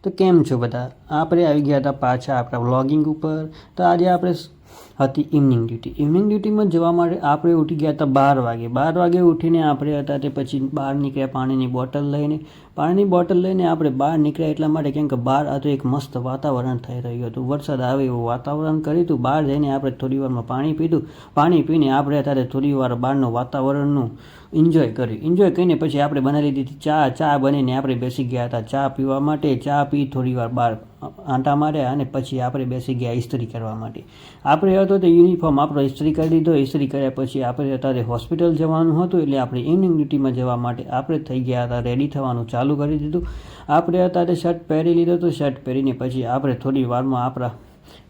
તો કેમ છો બધા? આપણે આવી ગયા હતા પાછા આપણા વ્લોગિંગ ઉપર. તો આજે આપણે હતી ઇવનિંગ ડ્યુટી. ઇવનિંગ ડ્યુટીમાં જવા માટે આપણે ઉઠી ગયા હતા 12 વાગે. 12 વાગે ઉઠીને આપણે હતા તે પછી બહાર નીકળ્યા પાણીની બોટલ લઈને આપણે બહાર નીકળ્યા એટલા માટે કેમ કે બહાર હતું એક મસ્ત વાતાવરણ થઈ રહ્યું હતું. વરસાદ આવે એવું વાતાવરણ કર્યું હતું. બહાર જઈને આપણે થોડી વારમાં પાણી પીધું. પાણી પીને આપણે અત્યારે થોડી વાર બહારનું વાતાવરણનું એન્જોય કરીને પછી આપણે બનાવી દીધી ચા બનીને આપણે બેસી ગયા હતા ચા પીવા માટે. ચા પી થોડી વાર બહાર આંટા માર્યા અને પછી આપણે બેસી ગયા ઇસ્ત્રી કરવા માટે. આપણે હતો તે યુનિફોર્મ આપણો ઇસ્ત્રી કરી દીધો. ઇસ્ત્રી કર્યા પછી આપણે અત્યારે હોસ્પિટલ જવાનું હતું એટલે આપણે ઇવનિંગ ડ્યુટીમાં જવા માટે આપણે થઈ ગયા હતા રેડી થવાનું ચાલુ કરી દીધું. આપણે અત્યારે શર્ટ પહેરી લીધો હતો. શર્ટ પહેરીને પછી આપણે થોડી વારમાં આપણા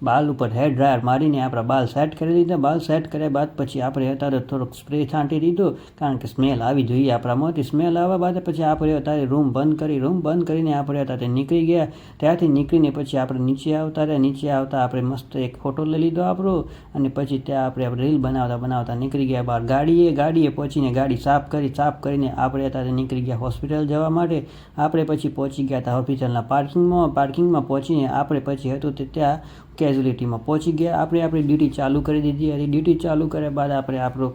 બાલ ઉપર હેર ડ્રાયર મારીને આપણા બાલ સેટ કરી દીધા. બાલ સેટ કર્યા બાદ પછી આપણે અત્યારે થોડોક સ્પ્રે છાંટી દીધો કારણ કે સ્મેલ આવી જોઈએ આપણામાંથી. સ્મેલ આવવા બાદ પછી આપણે અત્યારે રૂમ બંધ કરીને આપણે અત્યારે નીકળી ગયા. ત્યાંથી નીકળીને પછી આપણે નીચે આવતા રહ્યા. નીચે આવતા આપણે મસ્ત એક ફોટો લઈ લીધો આપણો અને પછી ત્યાં આપણે રીલ બનાવતા નીકળી ગયા બહાર. ગાડીએ પહોંચીને ગાડી સાફ કરીને આપણે અત્યારે નીકળી ગયા હોસ્પિટલ જવા માટે. આપણે પછી પહોંચી ગયા હતા હોસ્પિટલના પાર્કિંગમાં પહોંચીને આપણે પછી હતું તે ત્યાં કેઝ્યુલિટીમાં પહોંચી ગયા. આપણે આપણી ડ્યુટી ચાલુ કરી દીધી હતી. ડ્યુટી ચાલુ કર્યા બાદ આપણે આપણો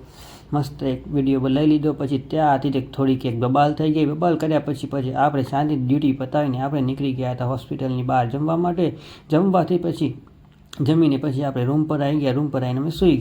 મસ્ત એક વિડીયો લઈ લીધો. પછી ત્યાંથી તે થોડીક એક બબાલ થઈ ગઈ. બબાલ કર્યા પછી આપણે શાંતિ ડ્યુટી પતાવીને આપણે નીકળી ગયા હતા હોસ્પિટલની બહાર જમવા માટે. જમવાથી પછી જમીને પછી આપણે રૂમ પર આવી ગયા. રૂમ પર આવીને અમે સૂઈ ગયા.